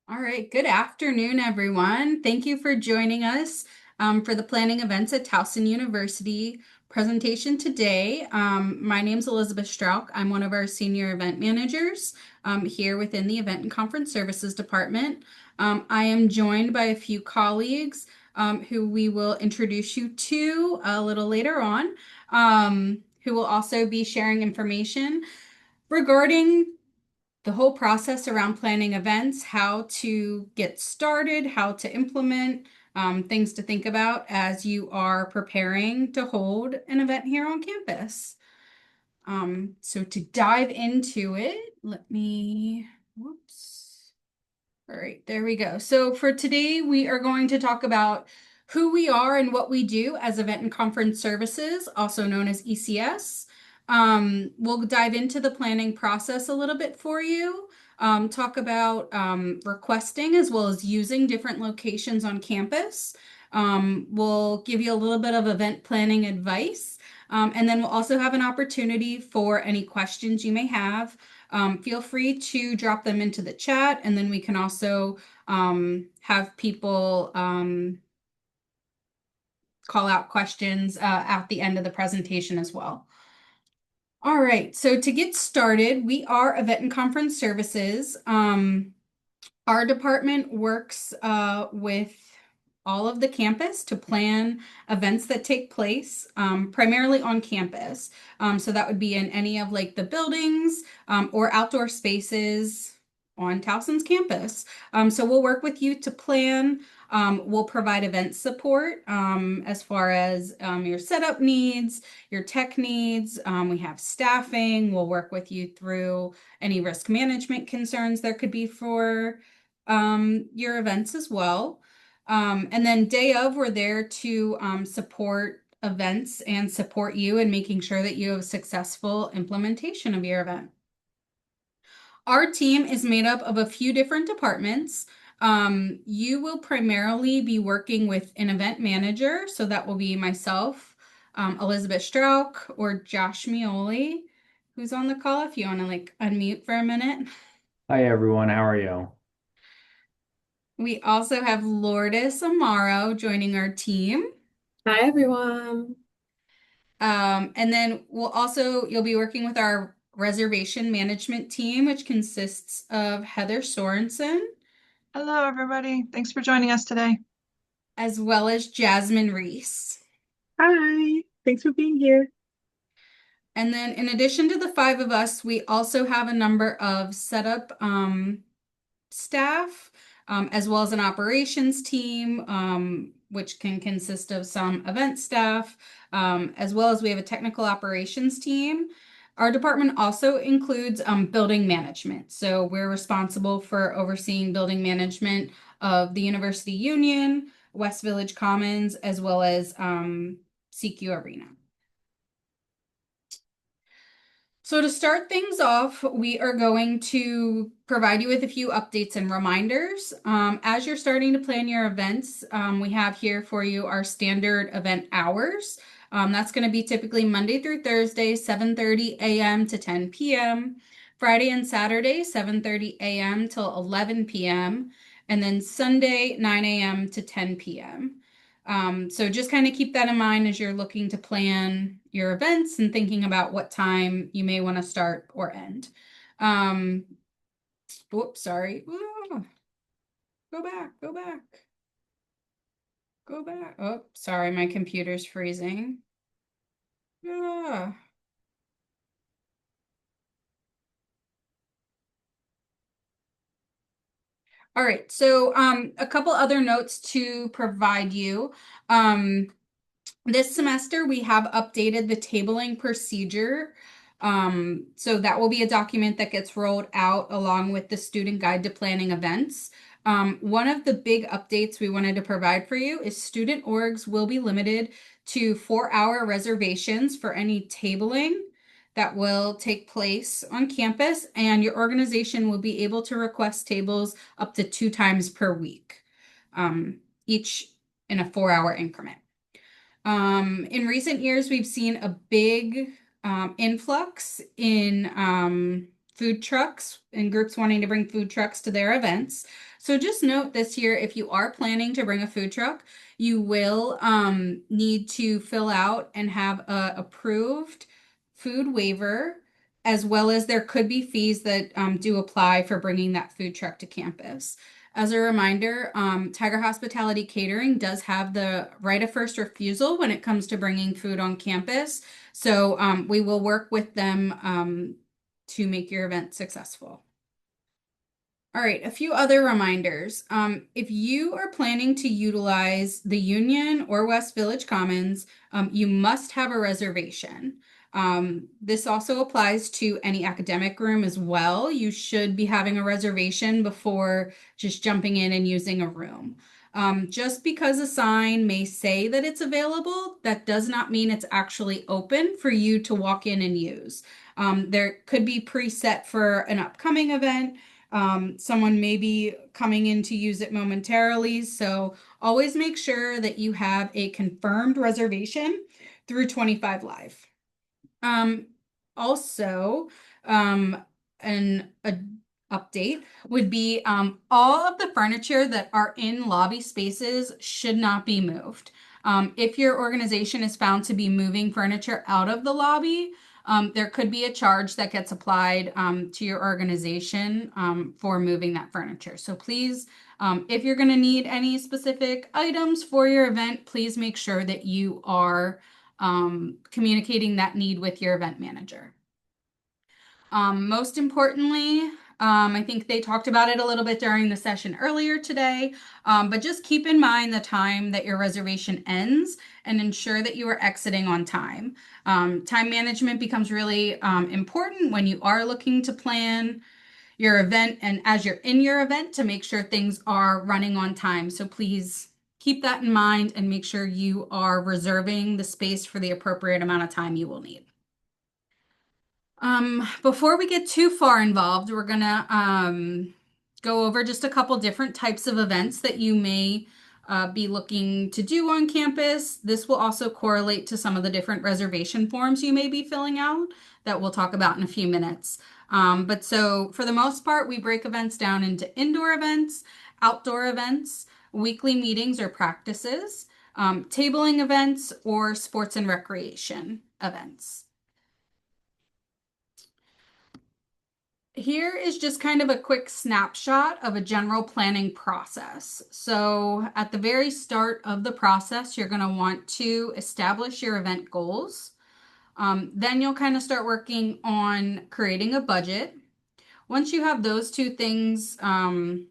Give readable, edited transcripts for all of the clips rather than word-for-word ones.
All right, good afternoon, everyone. Thank you for joining us for the Planning Events at Towson University presentation today. My name is Elizabeth Strauch. I'm one of our senior event managers here within the Event and Conference Services Department. I am joined by a few colleagues who we will introduce you to a little later on, who will also be sharing information regarding the whole process around planning events, how to get started, how to implement, things to think about as you are preparing to hold an event here on campus. So to dive into it, whoops. All right, there we go. So for today, we are going to talk about who we are and what we do as Event and Conference Services, also known as ECS. We'll dive into the planning process a little bit for you, talk about requesting as well as using different locations on campus. We'll give you a little bit of event planning advice, and then we'll also have an opportunity for any questions you may have. Feel free to drop them into the chat, and then we can also have people call out questions at the end of the presentation as well. All right, so to get started, we are Event and Conference Services. Our department works with all of the campus to plan events that take place primarily on campus. So that would be in any of like the buildings or outdoor spaces on Towson's campus. So we'll work with you to plan. We'll provide event support as far as your setup needs, your tech needs. We have staffing. We'll work with you through any risk management concerns there could be for your events as well. And then day of, we're there to support events and support you in making sure that you have successful implementation of your event. Our team is made up of a few different departments. You will primarily be working with an event manager, so that will be myself, Elizabeth Strauch, or Josh Mioli, who's on the call if you want to like unmute for a minute. Hi everyone, how are you? We also have Lourdes Amaro joining our team. Hi everyone. And then you'll be working with our reservation management team, which consists of Heather Sorensen, Hello, everybody. Thanks for joining us today. as well as Jasmine Reese. Hi. Thanks for being here. And then in addition to the five of us, we also have a number of setup staff, as well as an operations team, which can consist of some event staff, as well as we have a technical operations team. Our department also includes building management. So we're responsible for overseeing building management of the University Union, West Village Commons, as well as CQ Arena. So to start things off, we are going to provide you with a few updates and reminders. As you're starting to plan your events, we have here for you our standard event hours. That's going to be typically Monday through Thursday, 7:30 a.m. to 10 p.m. Friday and Saturday, 7:30 a.m. till 11 p.m. And then Sunday, 9 a.m. to 10 p.m. So just kind of keep that in mind as you're looking to plan your events and thinking about what time you may want to start or end. Um, Whoops, sorry. Ooh, go back, go back, go back. Oh, sorry, my computer's freezing. Yeah. All right, so a couple other notes to provide you. This semester, we have updated the tabling procedure. So that will be a document that gets rolled out along with the student guide to planning events. One of the big updates we wanted to provide for you is student orgs will be limited to 4-hour reservations for any tabling that will take place on campus, and your organization will be able to request tables up to 2 times per week, each in a 4-hour increment. In recent years, we've seen a big influx in food trucks and groups wanting to bring food trucks to their events. So just note this year, if you are planning to bring a food truck, you will need to fill out and have a approved food waiver, as well as there could be fees that do apply for bringing that food truck to campus. As a reminder, Tiger Hospitality Catering does have the right of first refusal when it comes to bringing food on campus. So we will work with them to make your event successful. All right, a few other reminders. If you are planning to utilize the Union or West Village Commons, you must have a reservation. This also applies to any academic room as well. You should be having a reservation before just jumping in and using a room. Just because a sign may say that it's available, that does not mean it's actually open for you to walk in and use. There could be preset for an upcoming event. Someone may be coming in to use it momentarily, so always make sure that you have a confirmed reservation through 25 Live. Also, an update would be all of the furniture that are in lobby spaces should not be moved. If your organization is found to be moving furniture out of the lobby, there could be a charge that gets applied to your organization for moving that furniture. So please, if you're going to need any specific items for your event, please make sure that you are communicating that need with your event manager. Most importantly, I think they talked about it a little bit during the session earlier today, but just keep in mind the time that your reservation ends and ensure that you are exiting on time. Time management becomes really important when you are looking to plan your event and as you're in your event to make sure things are running on time. So please keep that in mind and make sure you are reserving the space for the appropriate amount of time you will need. Before we get too far involved, we're gonna go over just a couple different types of events that you may be looking to do on campus. This will also correlate to some of the different reservation forms you may be filling out that we'll talk about in a few minutes. But so for the most part, we break events down into indoor events, outdoor events, weekly meetings or practices, tabling events, or sports and recreation events. Here is just kind of a quick snapshot of a general planning process. So at the very start of the process, you're going to want to establish your event goals. Then you'll kind of start working on creating a budget. Once you have those two things kind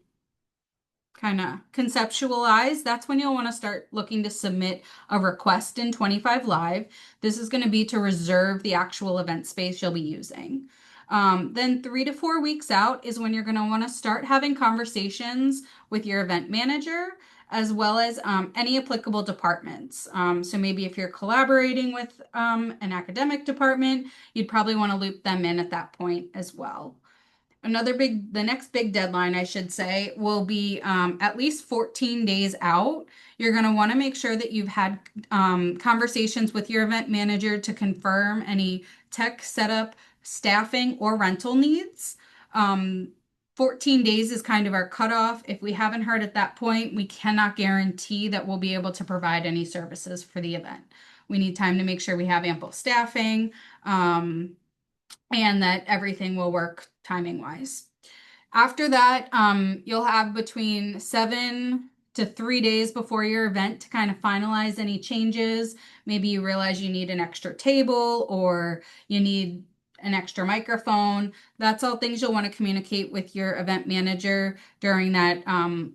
of conceptualized, that's when you'll want to start looking to submit a request in 25 Live. This is going to be to reserve the actual event space you'll be using. Then 3 to 4 weeks out is when you're going to want to start having conversations with your event manager as well as any applicable departments. So maybe if you're collaborating with an academic department, you'd probably want to loop them in at that point as well. The next big deadline, I should say, will be at least 14 days out. You're going to want to make sure that you've had conversations with your event manager to confirm any tech setup, staffing, or rental needs. 14 days is kind of our cutoff. If we haven't heard at that point, we cannot guarantee that we'll be able to provide any services for the event. We need time to make sure we have ample staffing and that everything will work timing wise. After that, you'll have between 7 to 3 days before your event to kind of finalize any changes. Maybe you realize you need an extra table or you need an extra microphone. That's all things you'll want to communicate with your event manager during that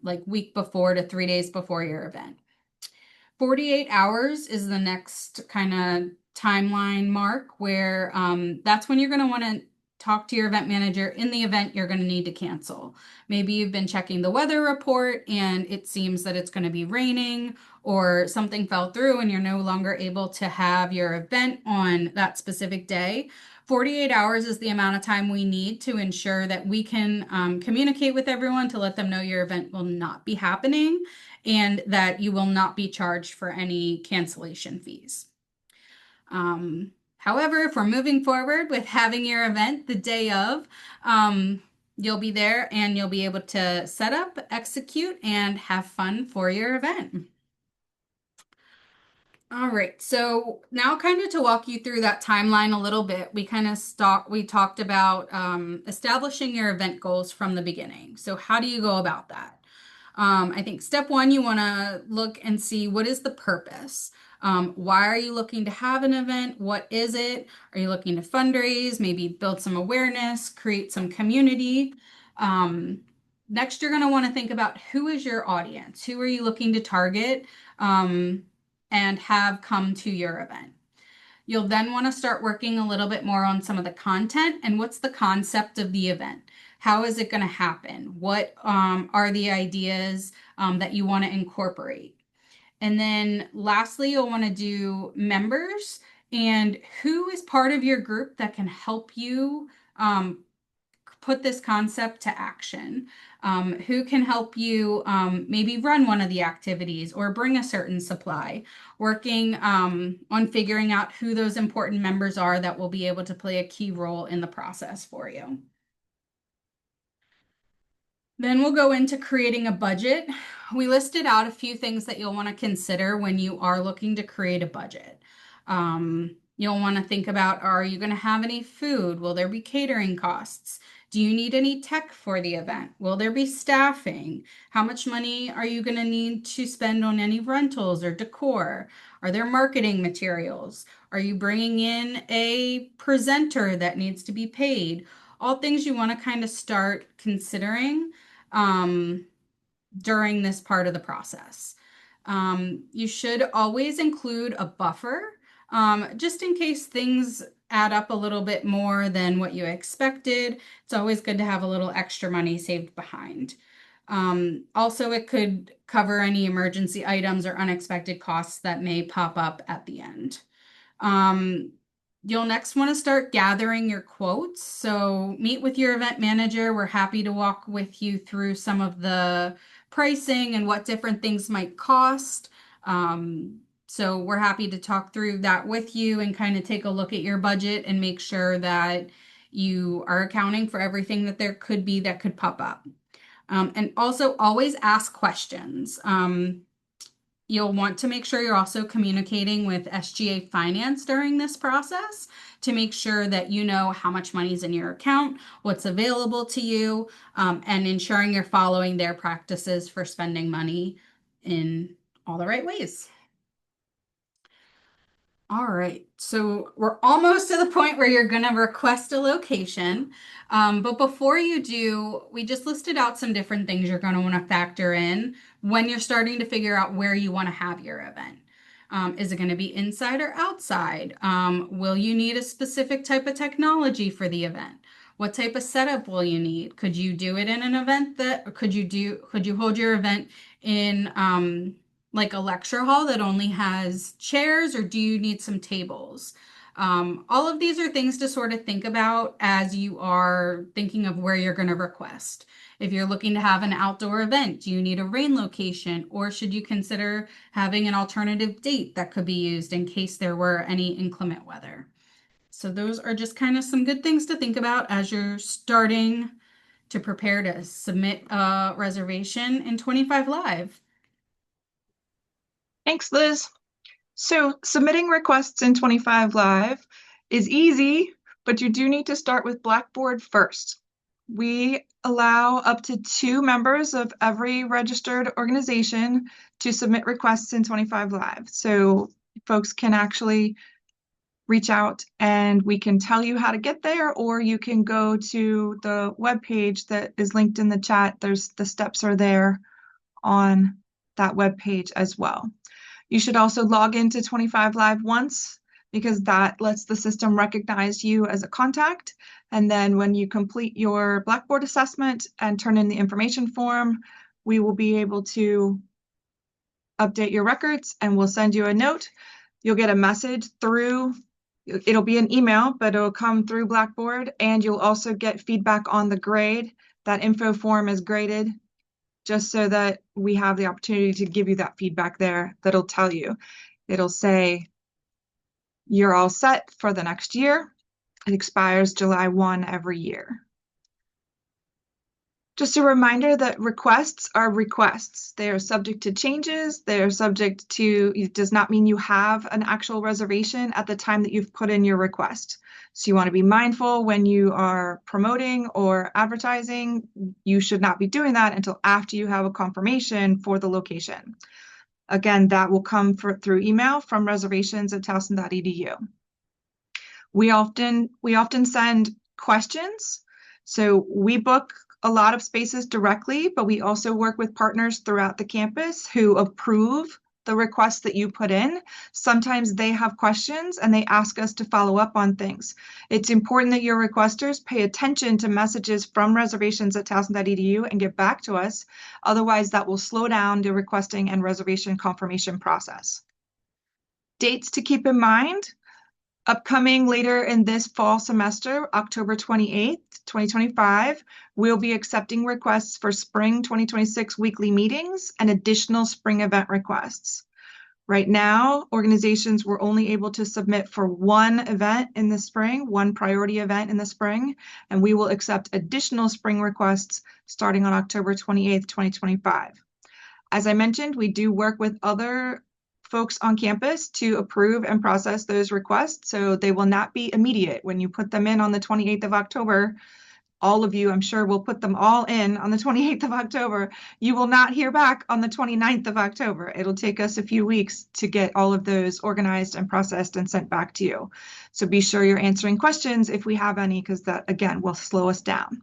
like week before to 3 days before your event. 48 hours is the next kind of timeline mark where that's when you're going to want to talk to your event manager in the event you're going to need to cancel. Maybe you've been checking the weather report and it seems that it's going to be raining or something fell through and you're no longer able to have your event on that specific day. 48 hours is the amount of time we need to ensure that we can communicate with everyone to let them know your event will not be happening and that you will not be charged for any cancellation fees. However, if we're moving forward with having your event the day of, um, you'll be there and you'll be able to set up, execute, and have fun for your event. All right, so now kind of to walk you through that timeline a little bit, we talked about establishing your event goals from the beginning. So how do you go about that? I think step one, you want to look and see what is the purpose. Why are you looking to have an event? What is it? Are you looking to fundraise, maybe build some awareness, create some community? Um, Next, you're going to want to think about who is your audience? Who are you looking to target and have come to your event? You'll then want to start working a little bit more on some of the content and what's the concept of the event. How is it going to happen? What are the ideas that you want to incorporate? And then lastly, you'll want to do members and who is part of your group that can help you put this concept to action. Who can help you maybe run one of the activities or bring a certain supply, working on figuring out who those important members are that will be able to play a key role in the process for you. Then we'll go into creating a budget. We listed out a few things that you'll want to consider when you are looking to create a budget. You'll want to think about, are you going to have any food? Will there be catering costs? Do you need any tech for the event? Will there be staffing? How much money are you going to need to spend on any rentals or decor? Are there marketing materials? Are you bringing in a presenter that needs to be paid? All things you want to kind of start considering during this part of the process. You should always include a buffer just in case things add up a little bit more than what you expected. It's always good to have a little extra money saved behind. Also, it could cover any emergency items or unexpected costs that may pop up at the end. You'll next want to start gathering your quotes. So meet with your event manager. We're happy to walk with you through some of the pricing and what different things might cost. So we're happy to talk through that with you and kind of take a look at your budget and make sure that you are accounting for everything that there could be that could pop up. And also always ask questions. You'll want to make sure you're also communicating with SGA Finance during this process to make sure that you know how much money is in your account, what's available to you, and ensuring you're following their practices for spending money in all the right ways. All right, so we're almost to the point where you're going to request a location. But before you do, we just listed out some different things you're going to want to factor in when you're starting to figure out where you want to have your event. Is it going to be inside or outside? Will you need a specific type of technology for the event? What type of setup will you need? Could you do it in an event could you hold your event in like a lecture hall that only has chairs, or do you need some tables? All of these are things to sort of think about as you are thinking of where you're going to request. If you're looking to have an outdoor event, do you need a rain location, or should you consider having an alternative date that could be used in case there were any inclement weather? So those are just kind of some good things to think about as you're starting to prepare to submit a reservation in 25 Live. Thanks, Liz. So submitting requests in 25 Live is easy, but you do need to start with Blackboard first. We allow up to 2 members of every registered organization to submit requests in 25 Live. So folks can actually reach out and we can tell you how to get there, or you can go to the webpage that is linked in the chat. The steps are there on that webpage as well. You should also log into 25 Live once, because that lets the system recognize you as a contact. And then when you complete your Blackboard assessment and turn in the information form, we will be able to update your records and we'll send you a note. You'll get a message through, it'll be an email, but it'll come through Blackboard, and you'll also get feedback on the grade. That info form is graded just so that we have the opportunity to give you that feedback there that'll tell you. It'll say, You're all set for the next year. It expires July 1 every year. Just a reminder that requests are requests. They are subject to changes. They are subject to, it does not mean you have an actual reservation at the time that you've put in your request. So you want to be mindful when you are promoting or advertising. You should not be doing that until after you have a confirmation for the location. Again, that will come through email from reservations@towson.edu. We often send questions. So we book a lot of spaces directly, but we also work with partners throughout the campus who approve the requests that you put in. Sometimes they have questions and they ask us to follow up on things. It's important that your requesters pay attention to messages from reservations@towson.edu and get back to us. Otherwise, that will slow down the requesting and reservation confirmation process. Dates to keep in mind. Upcoming later in this fall semester, October 28th, 2025, we'll be accepting requests for spring 2026 weekly meetings and additional spring event requests. Right now, organizations were only able to submit for one event in the spring, one priority event in the spring, and we will accept additional spring requests starting on October 28th, 2025. As I mentioned, we do work with other folks on campus to approve and process those requests, so they will not be immediate. When you put them in on the 28th of October, all of you, I'm sure, will put them all in on the 28th of October. You will not hear back on the 29th of October. It'll take us a few weeks to get all of those organized and processed and sent back to you. So be sure you're answering questions if we have any, because that, again, will slow us down.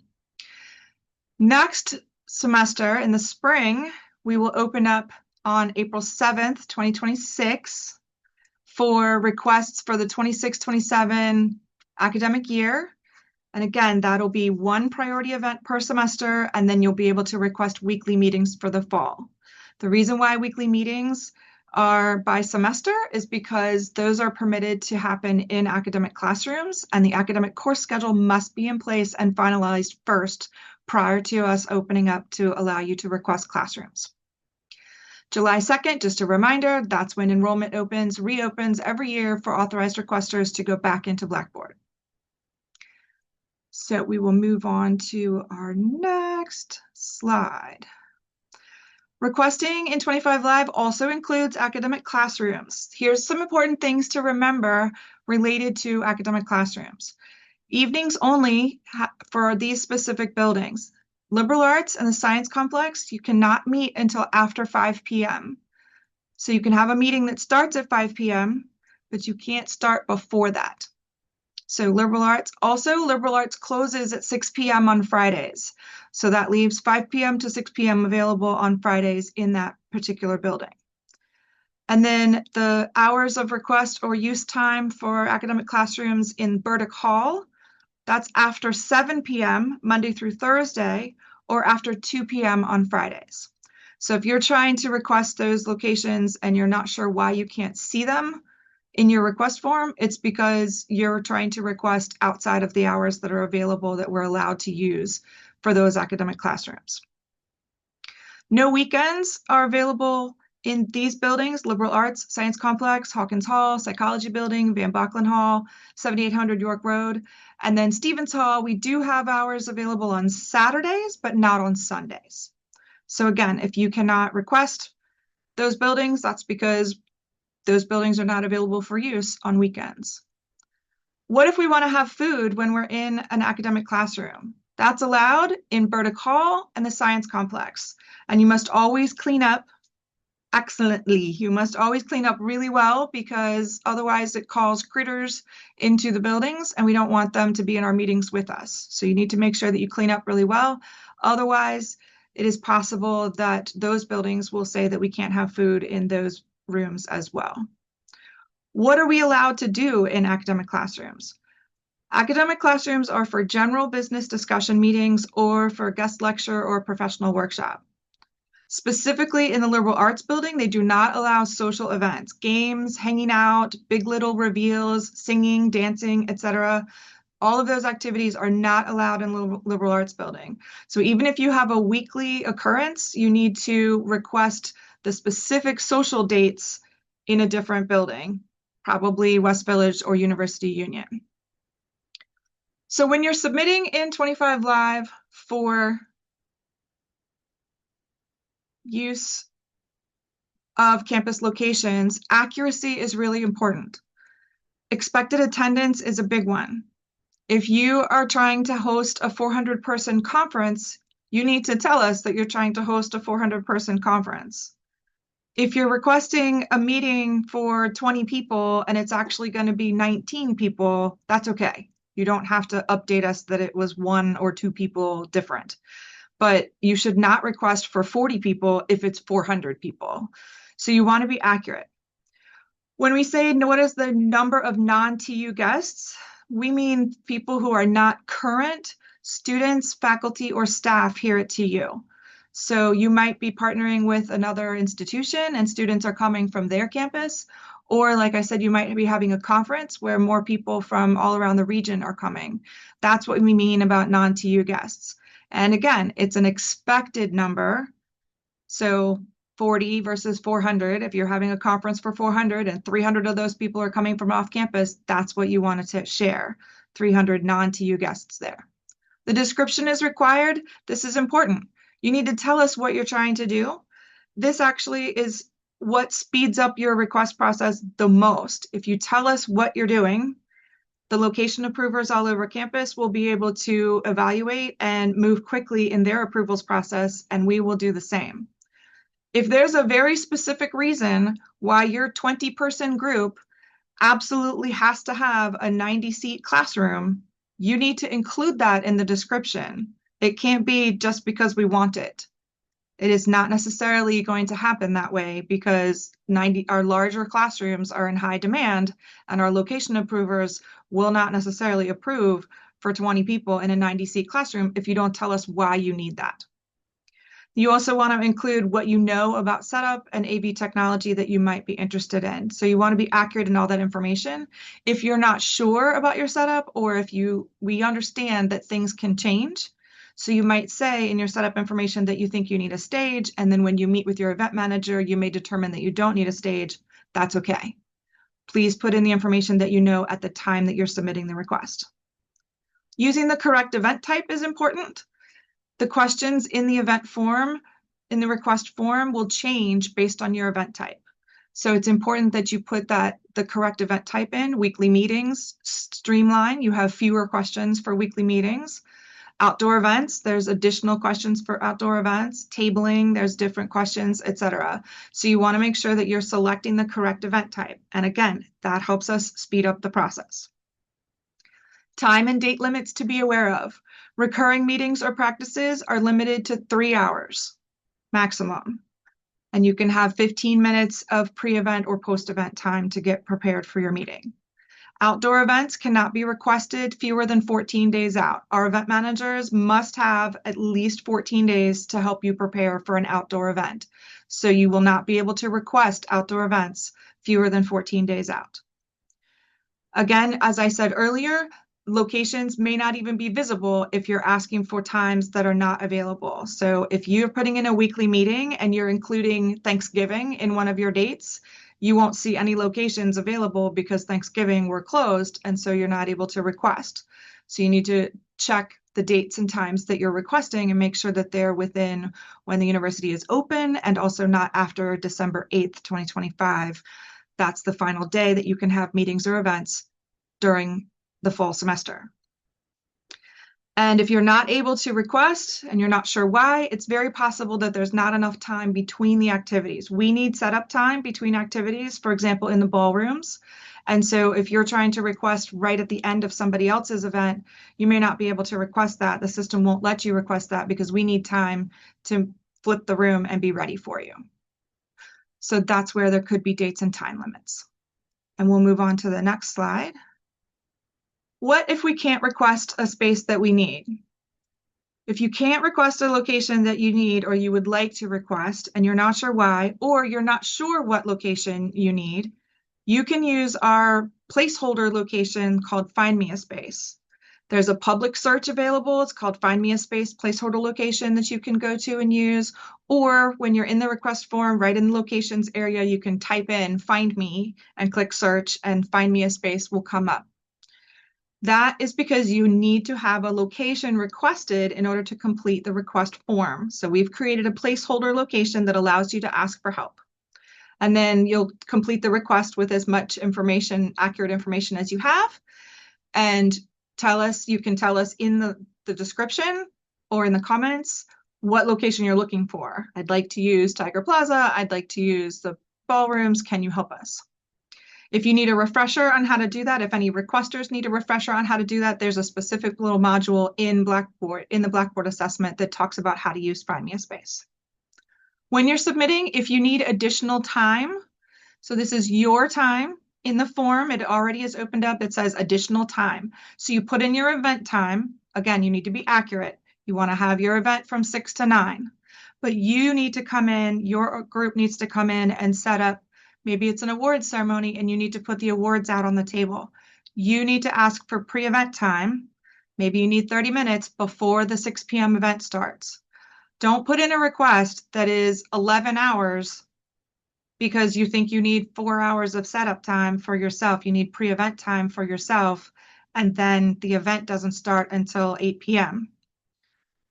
Next semester in the spring, we will open up on April 7th, 2026 for requests for the 26-27 academic year. And again, that'll be one priority event per semester, and then you'll be able to request weekly meetings for the fall. The reason why weekly meetings are by semester is because those are permitted to happen in academic classrooms, and the academic course schedule must be in place and finalized first prior to us opening up to allow you to request classrooms. July 2nd, just a reminder, that's when enrollment reopens every year for authorized requesters to go back into Blackboard. So we will move on to our next slide. Requesting in 25 Live also includes academic classrooms. Here's some important things to remember related to academic classrooms. Evenings only for these specific buildings. Liberal arts and the science complex, you cannot meet until after 5 p.m. So you can have a meeting that starts at 5 p.m., but you can't start before that. So liberal arts closes at 6 p.m. on Fridays. So that leaves 5 p.m. to 6 p.m. available on Fridays in that particular building. And then the hours of request or use time for academic classrooms in Burdick Hall, that's after 7 p.m. Monday through Thursday, or after 2 p.m. on Fridays. So if you're trying to request those locations and you're not sure why you can't see them in your request form, it's because you're trying to request outside of the hours that are available that we're allowed to use for those academic classrooms. No weekends are available in these buildings: Liberal Arts, Science Complex, Hawkins Hall, Psychology Building, Van Bocklin Hall, 7800 York Road, and then Stevens Hall. We do have hours available on Saturdays, but not on Sundays. So again, if you cannot request those buildings, that's because those buildings are not available for use on weekends. What if we want to have food when we're in an academic classroom? That's allowed in Burdick Hall and the Science Complex. And you must always clean up excellently. You must always clean up really well, because otherwise it calls critters into the buildings and we don't want them to be in our meetings with us. So you need to make sure that you clean up really well. Otherwise, it is possible that those buildings will say that we can't have food in those rooms as well. What are we allowed to do in academic classrooms? Academic classrooms are for general business discussion meetings or for a guest lecture or professional workshop. Specifically in the liberal arts building, they do not allow social events, games, hanging out, big little reveals, singing, dancing, etc. All of those activities are not allowed in liberal arts building. So even if you have a weekly occurrence, you need to request the specific social dates in a different building. probably West Village or University Union. So when you're submitting in 25 Live for use of campus locations, accuracy is really important. Expected attendance is a big one. If you are trying to host a 400-person conference, you need to tell us that you're trying to host a 400-person conference. If you're requesting a meeting for 20 people and it's actually going to be 19 people, that's okay. You don't have to update us that it was 1 or 2 people different. But you should not request for 40 people if it's 400 people. So you want to be accurate. When we say what is the number of non-TU guests, we mean people who are not current students, faculty, or staff here at TU. So you might be partnering with another institution and students are coming from their campus. Or like I said, you might be having a conference where more people from all around the region are coming. That's what we mean about non-TU guests. And again, it's an expected number. So 40 versus 400, if you're having a conference for 400 and 300 of those people are coming from off campus, that's what you want to share, 300 non-TU guests there. The description is required. This is important. You need to tell us what you're trying to do. This actually is what speeds up your request process the most. If you tell us what you're doing, the location approvers all over campus will be able to evaluate and move quickly in their approvals process, and we will do the same. If there's a very specific reason why your 20-person group absolutely has to have a 90-seat classroom, you need to include that in the description. It can't be just because we want it. It is not necessarily going to happen that way because our larger classrooms are in high demand and our location approvers will not necessarily approve for 20 people in a 90-seat classroom if you don't tell us why you need that. You also want to include what you know about setup and AV technology that you might be interested in. So you want to be accurate in all that information. If you're not sure about your setup or if we understand that things can change. So you might say in your setup information that you think you need a stage, and then when you meet with your event manager, you may determine that you don't need a stage. That's okay. Please put in the information that you know at the time that you're submitting the request. Using the correct event type is important. The questions in the event form, in the request form, will change based on your event type. So it's important that you put the correct event type in. Weekly meetings, streamline. You have fewer questions for weekly meetings. Outdoor events, there's additional questions for outdoor events. Tabling, there's different questions, etc. So you want to make sure that you're selecting the correct event type. And again, that helps us speed up the process. Time and date limits to be aware of. Recurring meetings or practices are limited to 3 hours maximum. And you can have 15 minutes of pre-event or post-event time to get prepared for your meeting. Outdoor events cannot be requested fewer than 14 days out. Our event managers must have at least 14 days to help you prepare for an outdoor event. So you will not be able to request outdoor events fewer than 14 days out. Again, as I said earlier, locations may not even be visible if you're asking for times that are not available. So if you're putting in a weekly meeting and you're including Thanksgiving in one of your dates, you won't see any locations available because Thanksgiving were closed, and so you're not able to request. So you need to check the dates and times that you're requesting and make sure that they're within when the university is open and also not after December 8th, 2025. That's the final day that you can have meetings or events during the fall semester. And if you're not able to request and you're not sure why, it's very possible that there's not enough time between the activities. We need setup time between activities, for example, in the ballrooms. And so if you're trying to request right at the end of somebody else's event, you may not be able to request that. The system won't let you request that because we need time to flip the room and be ready for you. So that's where there could be dates and time limits. And we'll move on to the next slide. What if we can't request a space that we need? If you can't request a location that you need or you would like to request and you're not sure why, or you're not sure what location you need, you can use our placeholder location called Find Me a Space. There's a public search available. It's called Find Me a Space placeholder location that you can go to and use. Or when you're in the request form, right in the locations area, you can type in Find Me and click search, and Find Me a Space will come up. That is because you need to have a location requested in order to complete the request form. So we've created a placeholder location that allows you to ask for help. And then you'll complete the request with as much information, accurate information as you have. And you can tell us in the description or in the comments what location you're looking for. I'd like to use Tiger Plaza. I'd like to use the ballrooms. Can you help us? If you need a refresher on how to do that, if any requesters need a refresher on how to do that, there's a specific little module in Blackboard, in the Blackboard assessment, that talks about how to use Find Me a Space. When you're submitting, if you need additional time, so this is your time in the form, it already is opened up, it says additional time. So you put in your event time. Again, you need to be accurate. You want to have your event from 6 to 9, but you need to come in, your group needs to come in and set up. Maybe it's an awards ceremony and you need to put the awards out on the table. You need to ask for pre-event time. Maybe you need 30 minutes before the 6 p.m. event starts. Don't put in a request that is 11 hours because you think you need 4 hours of setup time for yourself. You need pre-event time for yourself, and then the event doesn't start until 8 p.m.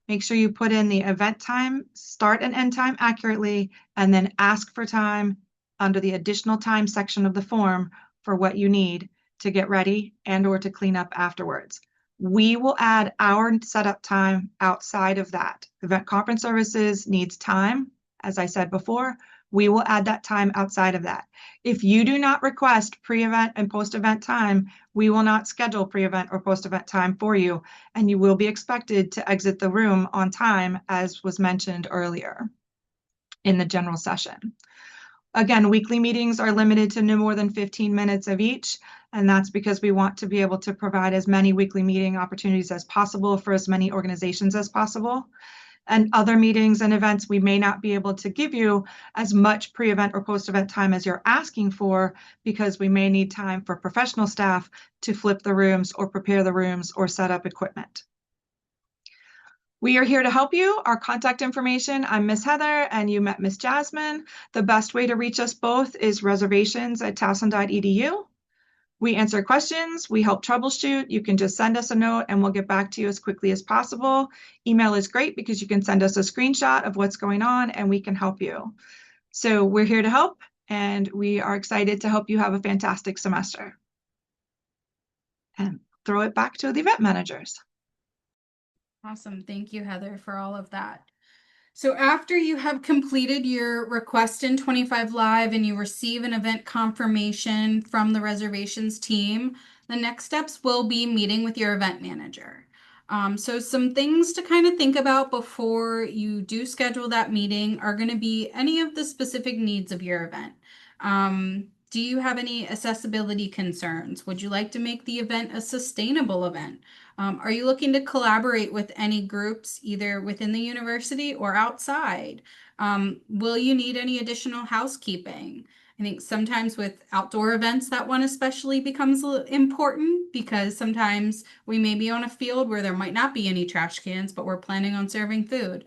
Make sure you put in the event time, start and end time accurately, and then ask for time under the additional time section of the form for what you need to get ready and or to clean up afterwards. We will add our setup time outside of that. Event conference services needs time, as I said before. We will add that time outside of that. If you do not request pre-event and post-event time, we will not schedule pre-event or post-event time for you, and you will be expected to exit the room on time, as was mentioned earlier in the general session. Again, weekly meetings are limited to no more than 15 minutes of each, and that's because we want to be able to provide as many weekly meeting opportunities as possible for as many organizations as possible. And other meetings and events, we may not be able to give you as much pre-event or post-event time as you're asking for, because we may need time for professional staff to flip the rooms or prepare the rooms or set up equipment. We are here to help you. Our contact information, I'm Miss Heather and you met Miss Jasmine. The best way to reach us both is reservations@towson.edu. We answer questions, we help troubleshoot. You can just send us a note and we'll get back to you as quickly as possible. Email is great because you can send us a screenshot of what's going on and we can help you. So we're here to help, and we are excited to help you have a fantastic semester. And throw it back to the event managers. Awesome. Thank you, Heather, for all of that. So after you have completed your request in 25 Live and you receive an event confirmation from the reservations team, the next steps will be meeting with your event manager. So some things to kind of think about before you do schedule that meeting are going to be any of the specific needs of your event. Do you have any accessibility concerns? Would you like to make the event a sustainable event? Are you looking to collaborate with any groups, either within the university or outside? Will you need any additional housekeeping? I think sometimes with outdoor events, that one especially becomes important because sometimes we may be on a field where there might not be any trash cans, but we're planning on serving food.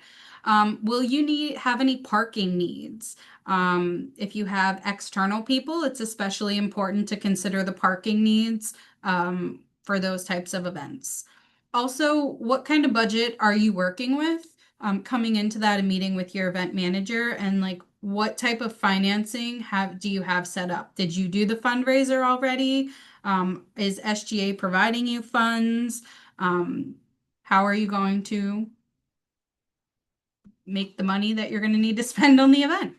Will you have any parking needs? If you have external people, it's especially important to consider the parking needs for those types of events. Also, what kind of budget are you working with coming into that meeting with your event manager, and like what type of financing do you have set up? Did you do the fundraiser already? Is SGA providing you funds? How are you going to make the money that you're going to need to spend on the event?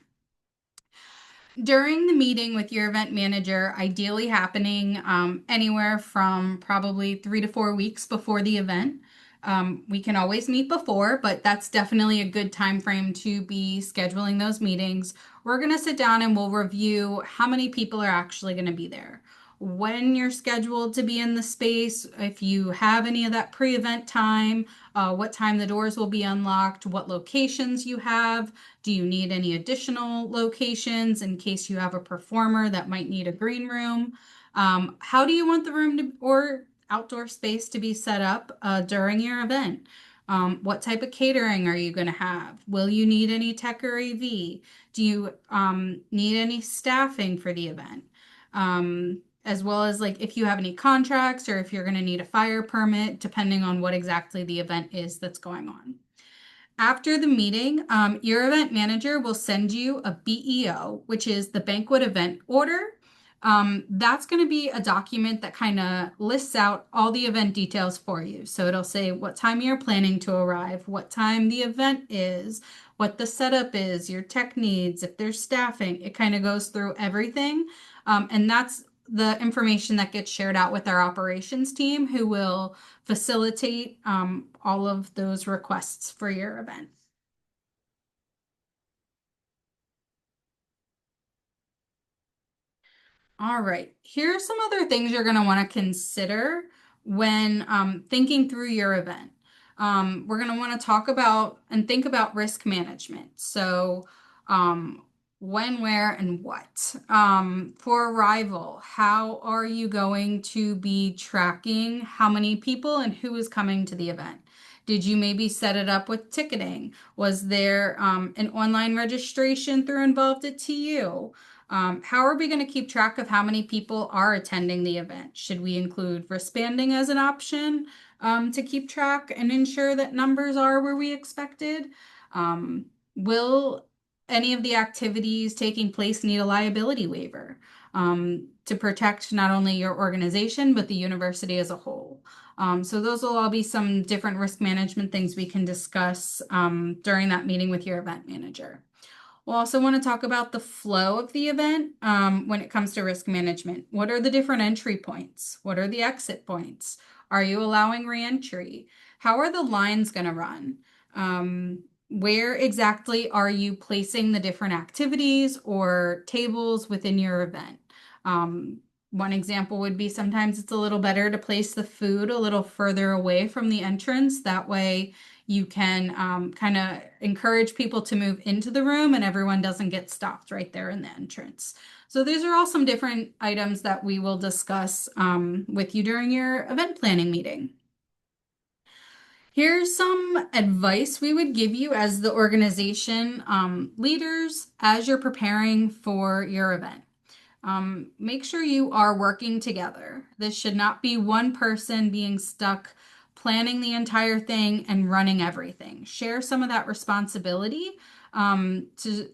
During the meeting with your event manager, ideally happening anywhere from probably 3 to 4 weeks before the event. We can always meet before, but that's definitely a good time frame to be scheduling those meetings. We're going to sit down and we'll review how many people are actually going to be there, when you're scheduled to be in the space, if you have any of that pre-event time, what time the doors will be unlocked, what locations you have. Do you need any additional locations in case you have a performer that might need a green room? How do you want the room to, or outdoor space to be set up during your event? What type of catering are you going to have? Will you need any tech or AV? Do you need any staffing for the event? As well as like if you have any contracts or if you're going to need a fire permit, depending on what exactly the event is that's going on. After the meeting, your event manager will send you a BEO, which is the banquet event order. That's going to be a document that kind of lists out all the event details for you. So it'll say what time you're planning to arrive, what time the event is, what the setup is, your tech needs, if there's staffing. It kind of goes through everything. And that's the information that gets shared out with our operations team, who will facilitate all of those requests for your event. All right, here are some other things you're going to want to consider when thinking through your event. We're going to want to talk about and think about risk management. So, when, where, and what. For arrival, how are you going to be tracking how many people and who is coming to the event? Did you maybe set it up with ticketing? Was there an online registration through Involved at TU? How are we going to keep track of how many people are attending the event? Should we include wristbanding as an option to keep track and ensure that numbers are where we expected? Will any of the activities taking place need a liability waiver to protect not only your organization, but the university as a whole? So those will all be some different risk management things we can discuss during that meeting with your event manager. We'll also want to talk about the flow of the event when it comes to risk management. What are the different entry points? What are the exit points? Are you allowing reentry? How are the lines going to run? Where exactly are you placing the different activities or tables within your event? One example would be sometimes it's a little better to place the food a little further away from the entrance. That way you can kind of encourage people to move into the room and everyone doesn't get stopped right there in the entrance. So these are all some different items that we will discuss with you during your event planning meeting. Here's some advice we would give you as the organization leaders as you're preparing for your event. Make sure you are working together. This should not be one person being stuck planning the entire thing and running everything. Share some of that responsibility to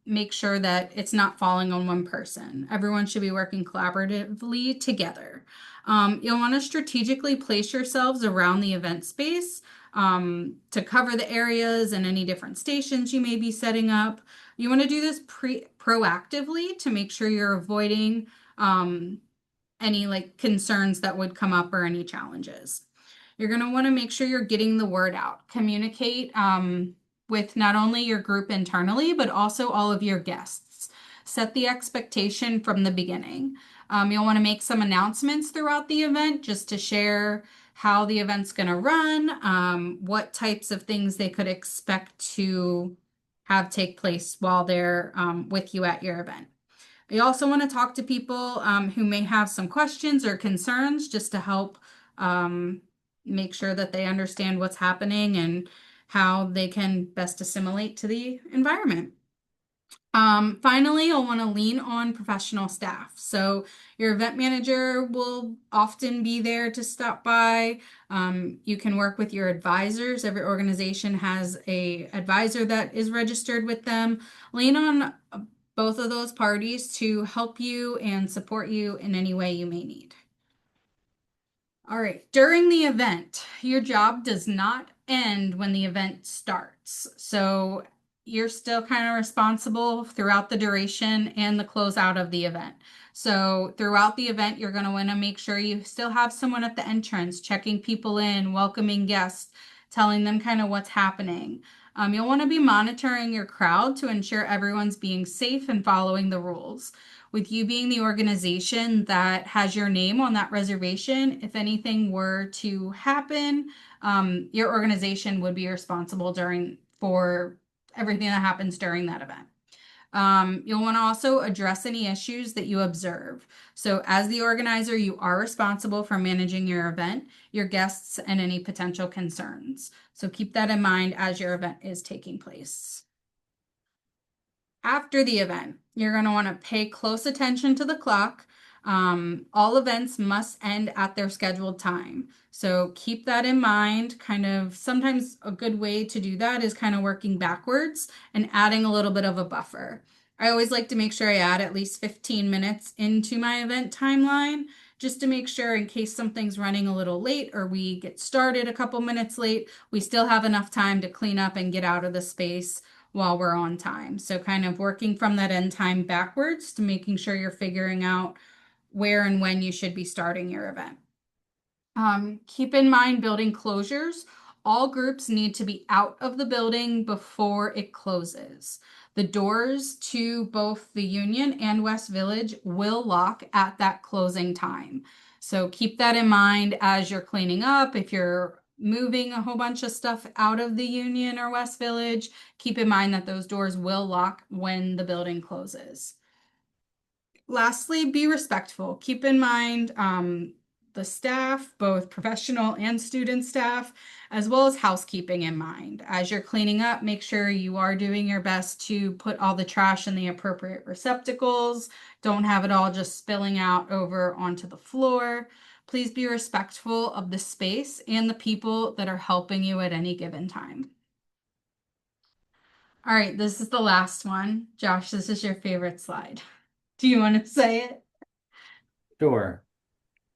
make sure that it's not falling on one person. Everyone should be working collaboratively together. You'll want to strategically place yourselves around the event space to cover the areas and any different stations you may be setting up. You want to do this proactively to make sure you're avoiding any like concerns that would come up or any challenges. You're going to want to make sure you're getting the word out. Communicate with not only your group internally, but also all of your guests. Set the expectation from the beginning. You'll want to make some announcements throughout the event just to share how the event's going to run, what types of things they could expect to have take place while they're with you at your event. You also want to talk to people who may have some questions or concerns just to help make sure that they understand what's happening and how they can best assimilate to the environment. Finally, you'll want to lean on professional staff. So your event manager will often be there to stop by. You can work with your advisors. Every organization has a advisor that is registered with them. Lean on both of those parties to help you and support you in any way you may need. All right, during the event, your job does not end when the event starts. So you're still kind of responsible throughout the duration and the closeout of the event. So throughout the event, you're going to want to make sure you still have someone at the entrance checking people in, welcoming guests, telling them kind of what's happening. You'll want to be monitoring your crowd to ensure everyone's being safe and following the rules. With you being the organization that has your name on that reservation, if anything were to happen, your organization would be responsible for everything that happens during that event. You'll want to also address any issues that you observe. So, as the organizer, you are responsible for managing your event, your guests, and any potential concerns. So, keep that in mind as your event is taking place. After the event, you're going to want to pay close attention to the clock. All events must end at their scheduled time. So keep that in mind. Kind of sometimes a good way to do that is kind of working backwards and adding a little bit of a buffer. I always like to make sure I add at least 15 minutes into my event timeline just to make sure in case something's running a little late or we get started a couple minutes late, we still have enough time to clean up and get out of the space while we're on time. So kind of working from that end time backwards to making sure you're figuring out where and when you should be starting your event. Keep in mind building closures. All groups need to be out of the building before it closes. The doors to both the Union and West Village will lock at that closing time. So keep that in mind as you're cleaning up. If you're moving a whole bunch of stuff out of the Union or West Village, keep in mind that those doors will lock when the building closes. Lastly, be respectful. Keep in mind the staff, both professional and student staff, as well as housekeeping in mind. As you're cleaning up, make sure you are doing your best to put all the trash in the appropriate receptacles. Don't have it all just spilling out over onto the floor. Please be respectful of the space and the people that are helping you at any given time. All right, this is the last one. Josh, this is your favorite slide. Do you want to say it? Sure.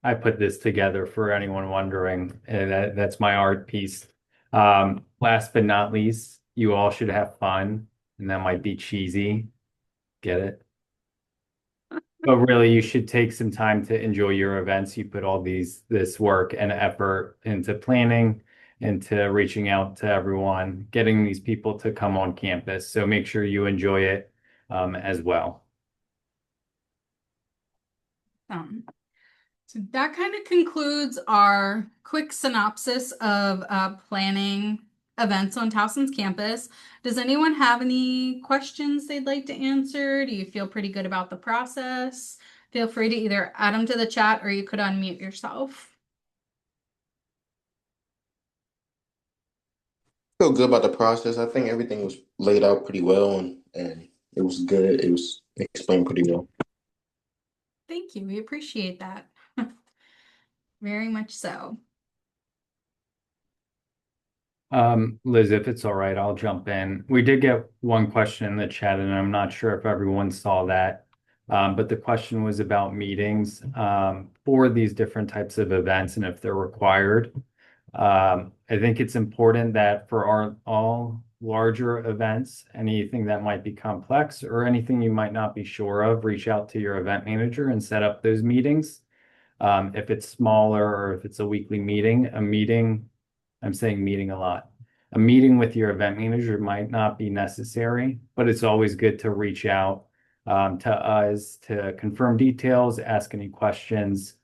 I put this together for anyone wondering. That's my art piece. Last but not least, you all should have fun, and that might be cheesy. Get it? But really, you should take some time to enjoy your events. You put all this work and effort into planning, into reaching out to everyone, getting these people to come on campus. So make sure you enjoy it as well. So that kind of concludes our quick synopsis of planning events on Towson's campus. Does anyone have any questions they'd like to answer? Do you feel pretty good about the process? Feel free to either add them to the chat or you could unmute yourself. Feel good about the process. I think everything was laid out pretty well and it was good. It was explained pretty well. Thank you. We appreciate that. Very much so. Liz, if it's all right, I'll jump in. We did get one question in the chat, and I'm not sure if everyone saw that. But the question was about meetings for these different types of events and if they're required. I think it's important that for all larger events, anything that might be complex or anything you might not be sure of, reach out to your event manager and set up those meetings. If it's smaller or if it's a weekly meeting, I'm saying meeting a lot. A meeting with your event manager might not be necessary, but it's always good to reach out to us to confirm details, ask any questions,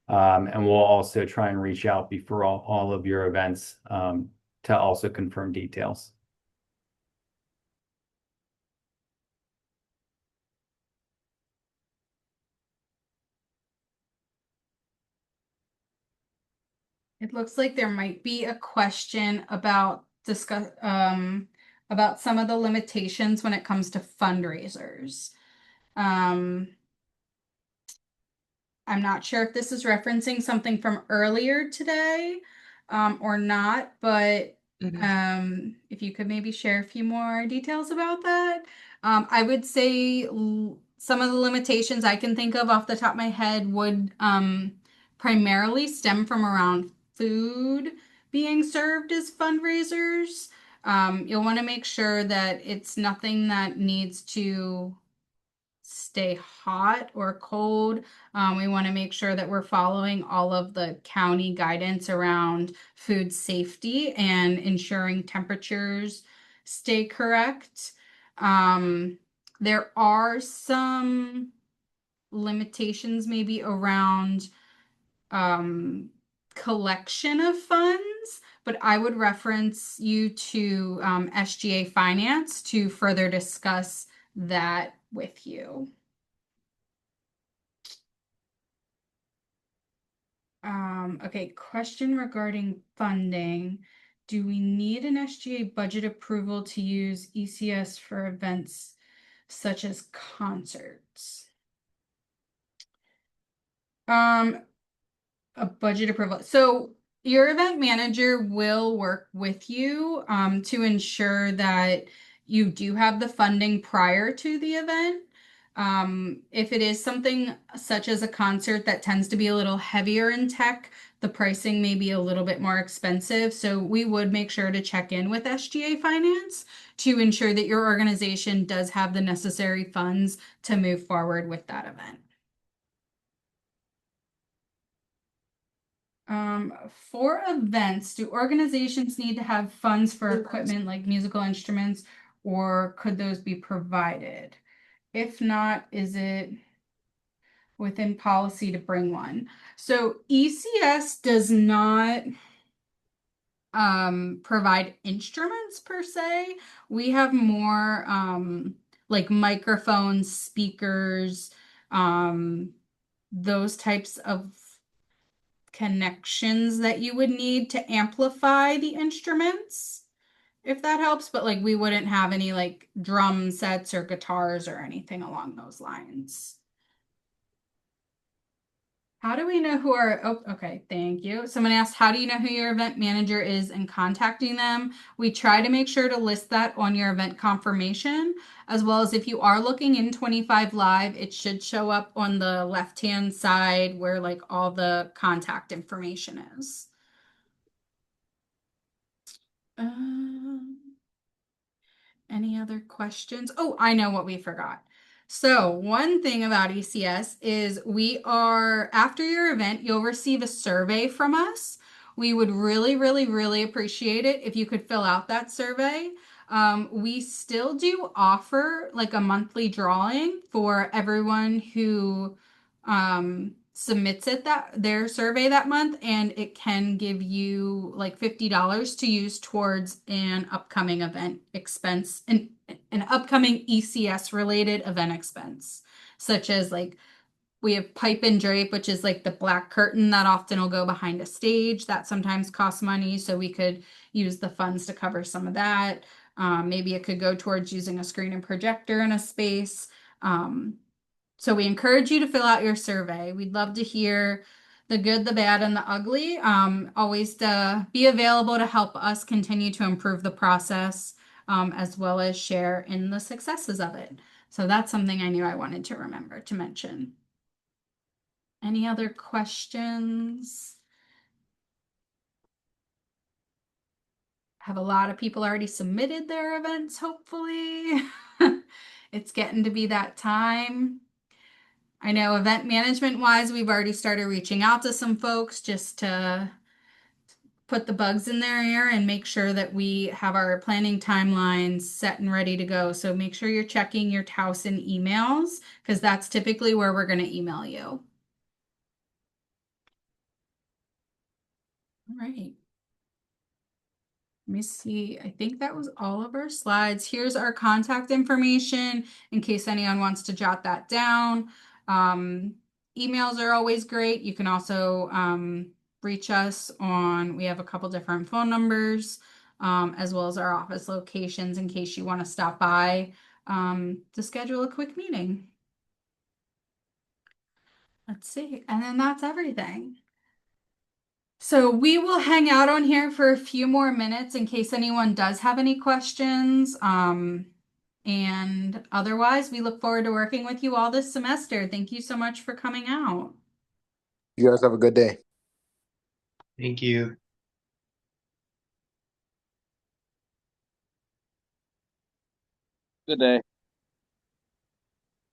and we'll also try and reach out before all of your events to also confirm details. It looks like there might be a question about about some of the limitations when it comes to fundraisers. I'm not sure if this is referencing something from earlier today or not, but if you could maybe share a few more details about that. I would say some of the limitations I can think of off the top of my head would primarily stem from around food being served as fundraisers. You'll want to make sure that it's nothing that needs to stay hot or cold. We want to make sure that we're following all of the county guidance around food safety and ensuring temperatures stay correct. There are some limitations maybe around collection of funds, but I would reference you to SGA Finance to further discuss that with you. Okay, question regarding funding. Do we need an SGA budget approval to use ECS for events such as concerts? A budget approval. So your event manager will work with you to ensure that you do have the funding prior to the event. If it is something such as a concert that tends to be a little heavier in tech, the pricing may be a little bit more expensive. So we would make sure to check in with SGA Finance to ensure that your organization does have the necessary funds to move forward with that event. For events, do organizations need to have funds for equipment like musical instruments, or could those be provided? If not, is it within policy to bring one? So ECS does not provide instruments per se. We have more like microphones, speakers, those types of connections that you would need to amplify the instruments, if that helps. But like we wouldn't have any like drum sets or guitars or anything along those lines. How do we know who our, oh, okay, thank you. Someone asked, how do you know who your event manager is and contacting them? We try to make sure to list that on your event confirmation, as well as if you are looking in 25 Live, it should show up on the left-hand side where like all the contact information is. Any other questions? Oh, I know what we forgot. So one thing about ECS is we are, after your event, you'll receive a survey from us. We would really, really, really appreciate it if you could fill out that survey. We still do offer like a monthly drawing for everyone who submits their survey that month, and it can give you like $50 to use towards an upcoming event expense, an upcoming ECS related event expense, such as like we have pipe and drape, which is like the black curtain that often will go behind a stage. That sometimes costs money, so we could use the funds to cover some of that. Maybe it could go towards using a screen and projector in a space. So we encourage you to fill out your survey. We'd love to hear the good, the bad, and the ugly. Always to be available to help us continue to improve the process, as well as share in the successes of it. So that's something I knew I wanted to remember to mention. Any other questions? Have a lot of people already submitted their events, hopefully. It's getting to be that time. I know event management wise, we've already started reaching out to some folks just to put the bugs in their ear and make sure that we have our planning timelines set and ready to go. So make sure you're checking your Towson emails, because that's typically where we're going to email you. All right. Let me see. I think that was all of our slides. Here's our contact information in case anyone wants to jot that down. Emails are always great. You can also reach us on, we have a couple different phone numbers, as well as our office locations in case you want to stop by to schedule a quick meeting. Let's see. And then that's everything. So we will hang out on here for a few more minutes in case anyone does have any questions. And otherwise, we look forward to working with you all this semester. Thank you so much for coming out. You guys have a good day. Thank you. Good day.